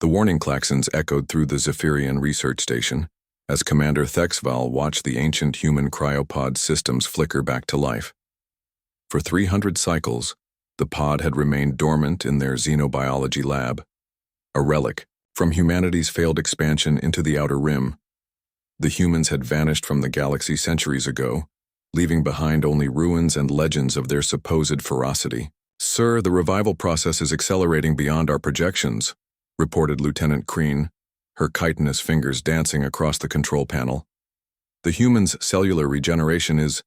The warning klaxons echoed through the Zephyrian research station as Commander Thexval watched the ancient human cryopod systems flicker back to life. For 300 cycles, the pod had remained dormant in their xenobiology lab, a relic from humanity's failed expansion into the outer rim. The humans had vanished from the galaxy centuries ago, leaving behind only ruins and legends of their supposed ferocity. "Sir, the revival process is accelerating beyond our projections," reported Lieutenant Crean, her chitinous fingers dancing across the control panel. "The human's cellular regeneration is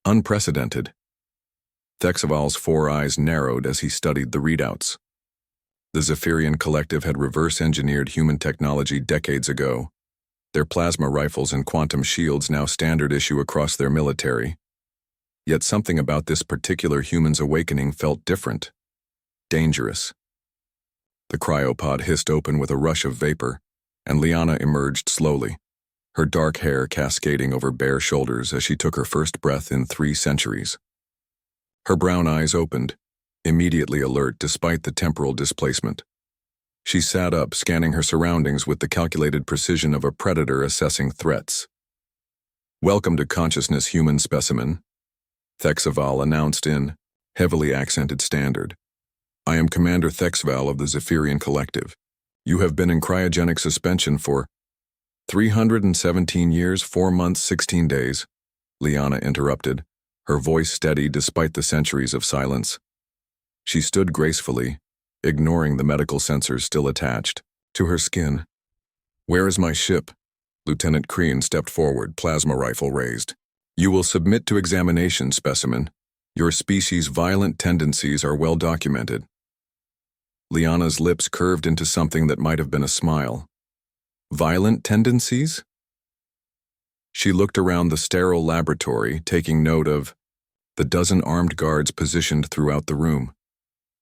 unprecedented." Thexval's four eyes narrowed as he studied the readouts. The Zephyrian collective had reverse-engineered human technology decades ago, their plasma rifles and quantum shields now standard issue across their military. Yet something about this particular human's awakening felt different, dangerous. The cryopod hissed open with a rush of vapor, and Liana emerged slowly, her dark hair cascading over bare shoulders as she took her first breath in 3 centuries. Her brown eyes opened, immediately alert despite the temporal displacement. She sat up, scanning her surroundings with the calculated precision of a predator assessing threats. "Welcome to consciousness, human specimen," Thexval announced in heavily accented standard. "I am Commander Thexval of the Zephyrian Collective. You have been in cryogenic suspension for 317 years, 4 months, 16 days, Liana interrupted, her voice steady despite the centuries of silence. She stood gracefully, ignoring the medical sensors still attached to her skin. "Where is my ship?" Lieutenant Crean stepped forward, plasma rifle raised. "You will submit to examination, specimen. Your species' violent tendencies are well documented." Liana's lips curved into something that might have been a smile. "Violent tendencies?" She looked around the sterile laboratory, taking note of the dozen armed guards positioned throughout the room.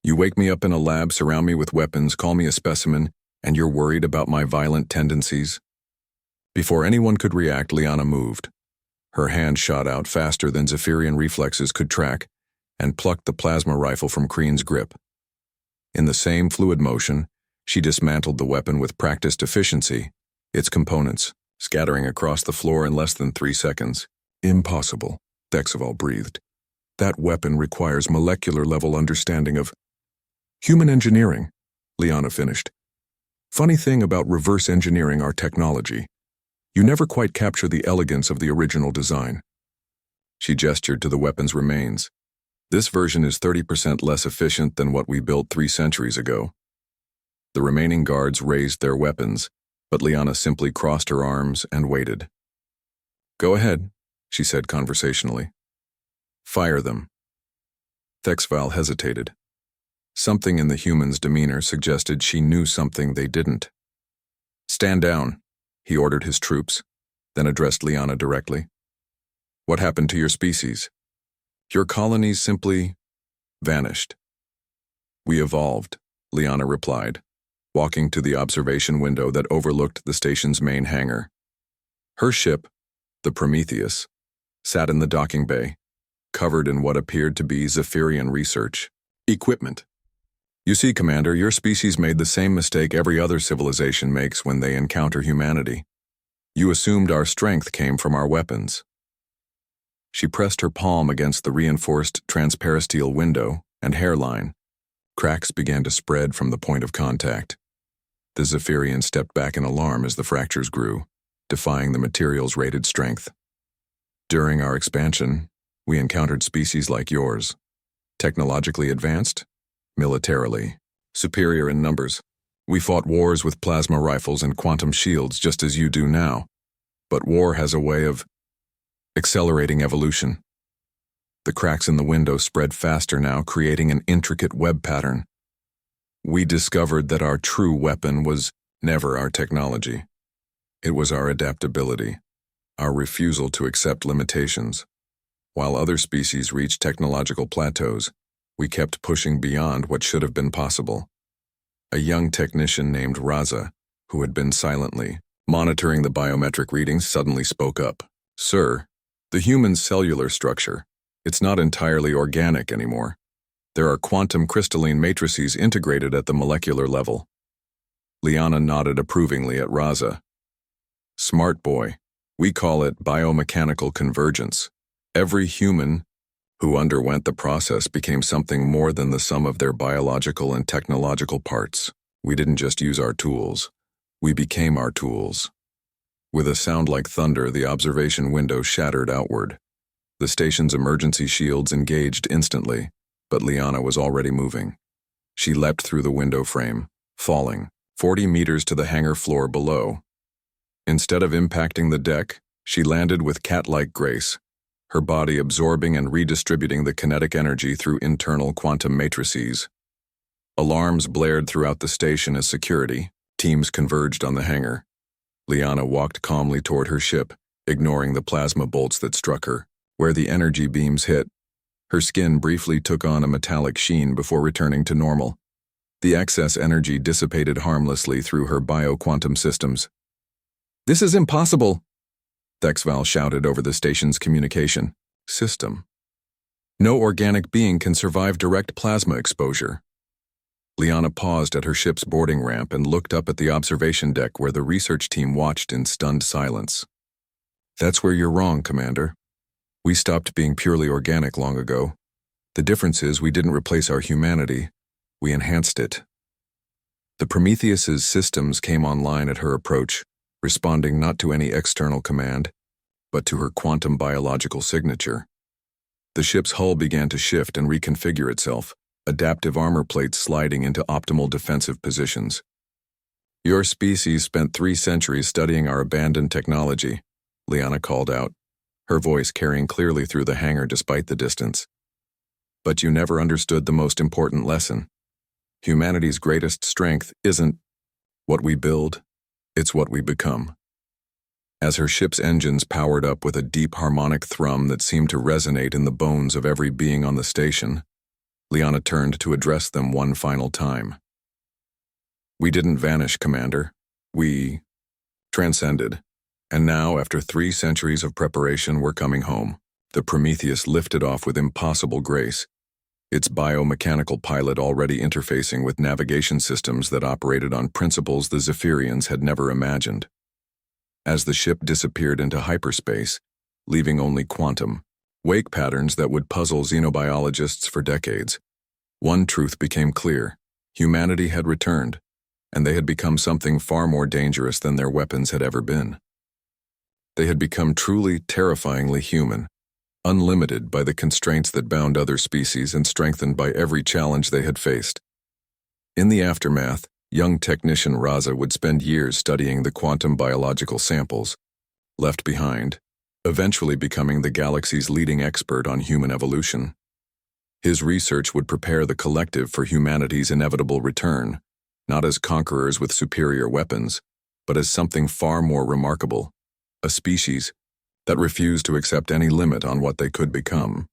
"You wake me up in a lab, surround me with weapons, call me a specimen, and you're worried about my violent tendencies?" Before anyone could react, Liana moved. Her hand shot out faster than Zephyrian reflexes could track and plucked the plasma rifle from Crean's grip. In the same fluid motion, she dismantled the weapon with practiced efficiency, its components scattering across the floor in less than 3 seconds. "Impossible," Thexval breathed. "That weapon requires molecular-level understanding of human engineering," Liana finished. "Funny thing about reverse engineering our technology. You never quite capture the elegance of the original design." She gestured to the weapon's remains. "This version is 30% less efficient than what we built 3 centuries ago." The remaining guards raised their weapons, but Liana simply crossed her arms and waited. "Go ahead," she said conversationally. "Fire them." Thexval hesitated. Something in the human's demeanor suggested she knew something they didn't. "Stand down," he ordered his troops, then addressed Liana directly. "What happened to your species? Your colonies simply vanished." "We evolved," Liana replied, walking to the observation window that overlooked the station's main hangar. Her ship, the Prometheus, sat in the docking bay, covered in what appeared to be Zephyrian research equipment. "You see, Commander, your species made the same mistake every other civilization makes when they encounter humanity. You assumed our strength came from our weapons." She pressed her palm against the reinforced transparisteel window and hairline. Cracks began to spread from the point of contact. The Zephyrian stepped back in alarm as the fractures grew, defying the material's rated strength. "During our expansion, we encountered species like yours. Technologically advanced, militarily superior in numbers. We fought wars with plasma rifles and quantum shields just as you do now. But war has a way of accelerating evolution." The cracks in the window spread faster now, creating an intricate web pattern. "We discovered that our true weapon was never our technology. It was our adaptability, our refusal to accept limitations. While other species reached technological plateaus, we kept pushing beyond what should have been possible." A young technician named Raza, who had been silently monitoring the biometric readings, suddenly spoke up. "Sir, the human cellular structure, it's not entirely organic anymore. There are quantum crystalline matrices integrated at the molecular level." Liana nodded approvingly at Raza. Smart boy. We call it biomechanical convergence. Every human who underwent the process became something more than the sum of their biological and technological parts. We didn't just use our tools. We became our tools. With a sound like thunder, the observation window shattered outward. The station's emergency shields engaged instantly, but Liana was already moving. She leapt through the window frame, falling 40 meters to the hangar floor below. Instead of impacting the deck, she landed with cat-like grace, her body absorbing and redistributing the kinetic energy through internal quantum matrices. Alarms blared throughout the station as security teams converged on the hangar. Liana walked calmly toward her ship, ignoring the plasma bolts that struck her. Where the energy beams hit, her skin briefly took on a metallic sheen before returning to normal. The excess energy dissipated harmlessly through her bioquantum systems. "This is impossible!" Thexval shouted over the station's communication system. "No organic being can survive direct plasma exposure." Liana paused at her ship's boarding ramp and looked up at the observation deck where the research team watched in stunned silence. "That's where you're wrong, Commander. We stopped being purely organic long ago. The difference is we didn't replace our humanity, we enhanced it." The Prometheus's systems came online at her approach, responding not to any external command, but to her quantum biological signature. The ship's hull began to shift and reconfigure itself, adaptive armor plates sliding into optimal defensive positions. "Your species spent 3 centuries studying our abandoned technology," Liana called out, her voice carrying clearly through the hangar despite the distance. "But you never understood the most important lesson. Humanity's greatest strength isn't what we build, it's what we become." As her ship's engines powered up with a deep harmonic thrum that seemed to resonate in the bones of every being on the station, Liana turned to address them one final time. "We didn't vanish, Commander. We transcended. And now, after 3 centuries of preparation, we're coming home." The Prometheus lifted off with impossible grace, its biomechanical pilot already interfacing with navigation systems that operated on principles the Zephyrians had never imagined. As the ship disappeared into hyperspace, leaving only quantum wake patterns that would puzzle xenobiologists for decades, one truth became clear: humanity had returned, and they had become something far more dangerous than their weapons had ever been. They had become truly terrifyingly human, unlimited by the constraints that bound other species and strengthened by every challenge they had faced. In the aftermath, young technician Raza would spend years studying the quantum biological samples left behind, eventually becoming the galaxy's leading expert on human evolution. His research would prepare the collective for humanity's inevitable return, not as conquerors with superior weapons, but as something far more remarkable: a species that refused to accept any limit on what they could become.